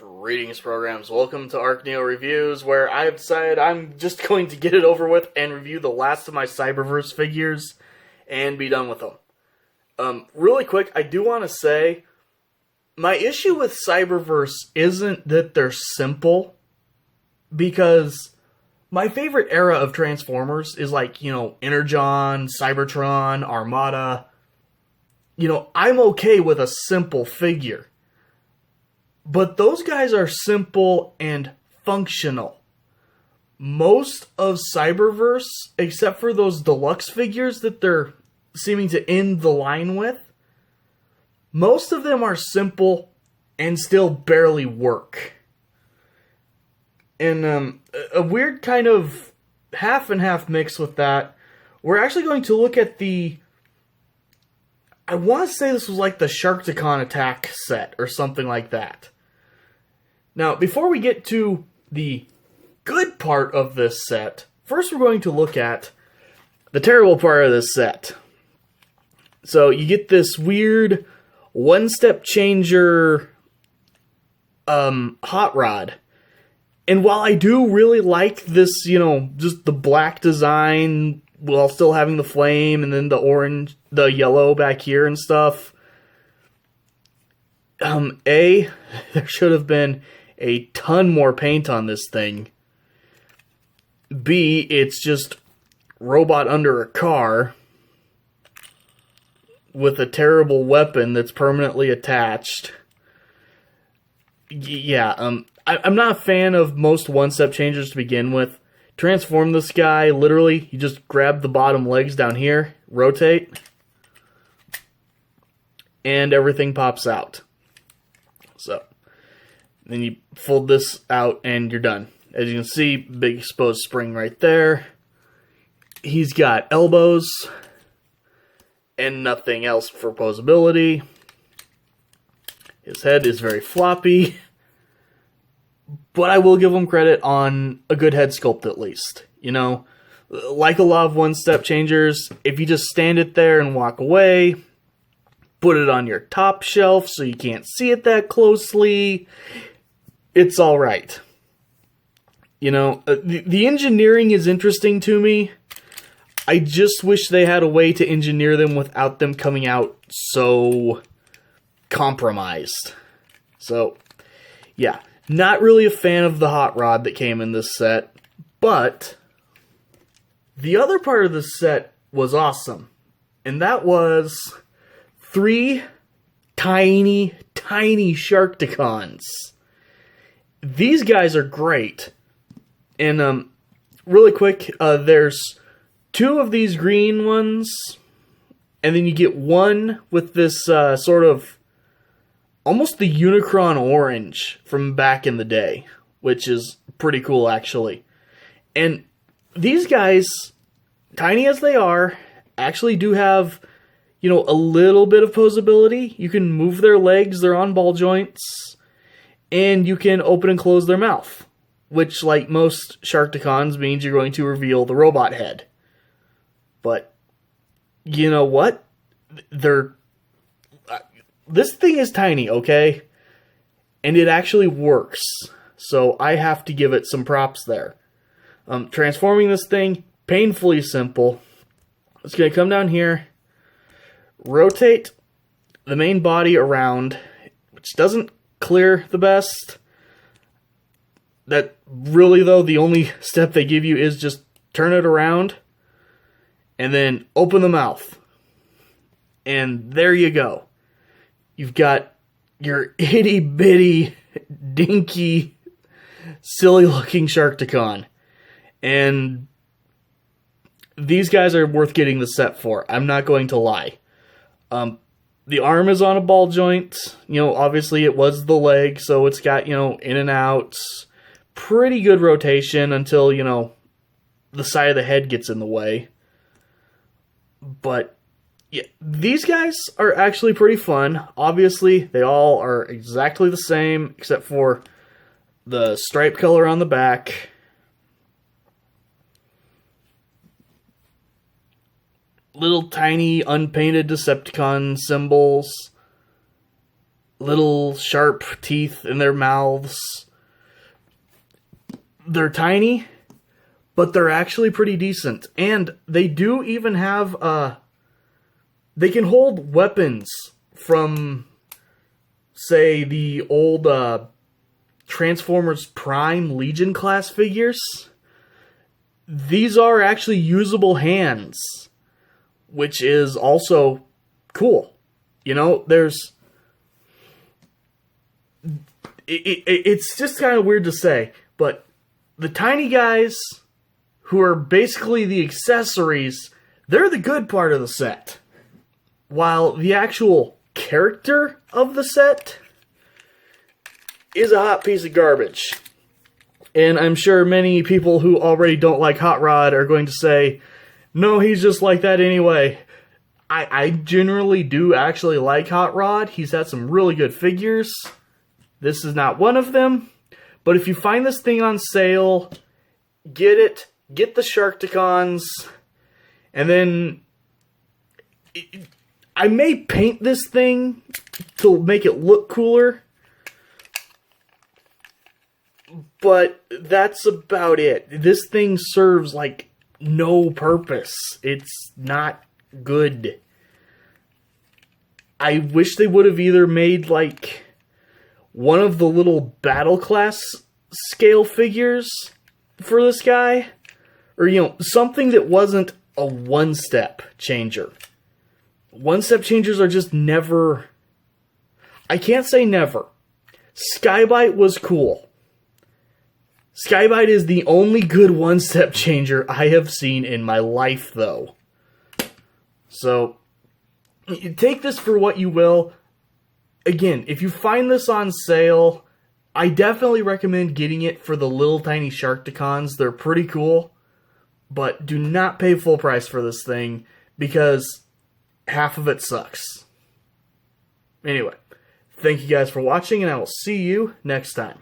Greetings, programs. Welcome to ArcNeo Reviews, where I've decided I'm just going to get it over with and review the last of my Cyberverse figures and be done with them. Really quick, I do want to say, my issue with Cyberverse isn't that they're simple, because my favorite era of Transformers is like, Energon, Cybertron, Armada. I'm okay with a simple figure. But those guys are simple and functional. Most of Cyberverse, except for those deluxe figures that they're seeming to end the line with, most of them are simple and still barely work. And a weird kind of half and half mix with that, we're actually going to look at I want to say this was like the Sharkticon attack set or something like that. Now, before we get to the good part of this set, first we're going to look at the terrible part of this set. So you get this weird one-step changer hot rod. And while I do really like this, just the black design while still having the flame and then the orange, the yellow back here and stuff, there should have been a ton more paint on this thing. B, it's just robot under a car with a terrible weapon that's permanently attached. Yeah, I'm not a fan of most one-step changers to begin with. Transform this guy, literally, you just grab the bottom legs down here, rotate, and everything pops out. So then you fold this out and you're done. As you can see, big exposed spring right there. He's got elbows and nothing else for posability. His head is very floppy, but I will give him credit on a good head sculpt at least. Like a lot of one-step changers, if you just stand it there and walk away, put it on your top shelf so you can't see it that closely, it's alright. The engineering is interesting to me. I just wish they had a way to engineer them without them coming out so compromised. So, yeah. Not really a fan of the hot rod that came in this set, but the other part of this set was awesome. And that was 3 tiny, tiny Sharkticons. These guys are great. And really quick, there's 2 of these green ones, and then you get one with this sort of almost the Unicron orange from back in the day, which is pretty cool actually. And these guys, tiny as they are, actually do have, a little bit of posability. You can move their legs, they're on ball joints, and you can open and close their mouth, which, like most Sharkticons, means you're going to reveal the robot head. But, you know what? This thing is tiny, okay? And it actually works. So I have to give it some props there. Transforming this thing, painfully simple. It's going to come down here, rotate the main body around, which doesn't clear the best. That really, though, the only step they give you is just turn it around and then open the mouth. And there you go. You've got your itty-bitty, dinky, silly-looking Sharkticon. And these guys are worth getting the set for. I'm not going to lie. The arm is on a ball joint. Obviously it was the leg, so it's got, in and out. Pretty good rotation until, the side of the head gets in the way. But yeah, these guys are actually pretty fun. Obviously, they all are exactly the same, except for the stripe color on the back. Little tiny unpainted Decepticon symbols. little sharp teeth in their mouths. They're tiny, but they're actually pretty decent. And they do even have, they can hold weapons from, say, the old Transformers Prime Legion class figures. These are actually usable hands, which is also cool. You know, it's just kind of weird to say, but the tiny guys, who are basically the accessories, they're the good part of the set. While the actual character of the set is a hot piece of garbage. And I'm sure many people who already don't like Hot Rod are going to say, no, he's just like that anyway. I generally do actually like Hot Rod. He's had some really good figures. This is not one of them. But if you find this thing on sale, get it. Get the Sharkticons. And then I may paint this thing to make it look cooler. But that's about it. This thing serves, like, no purpose. It's not good. I wish they would have either made, like, one of the little battle class scale figures for this guy. Or, you know, something that wasn't a one-step changer. One-step changers are just never... I can't say never. Skybite was cool. Skybite is the only good one-step changer I have seen in my life, though. So, take this for what you will. Again, if you find this on sale, I definitely recommend getting it for the little tiny Sharkticons. They're pretty cool. But do not pay full price for this thing, because half of it sucks. Anyway, thank you guys for watching, and I will see you next time.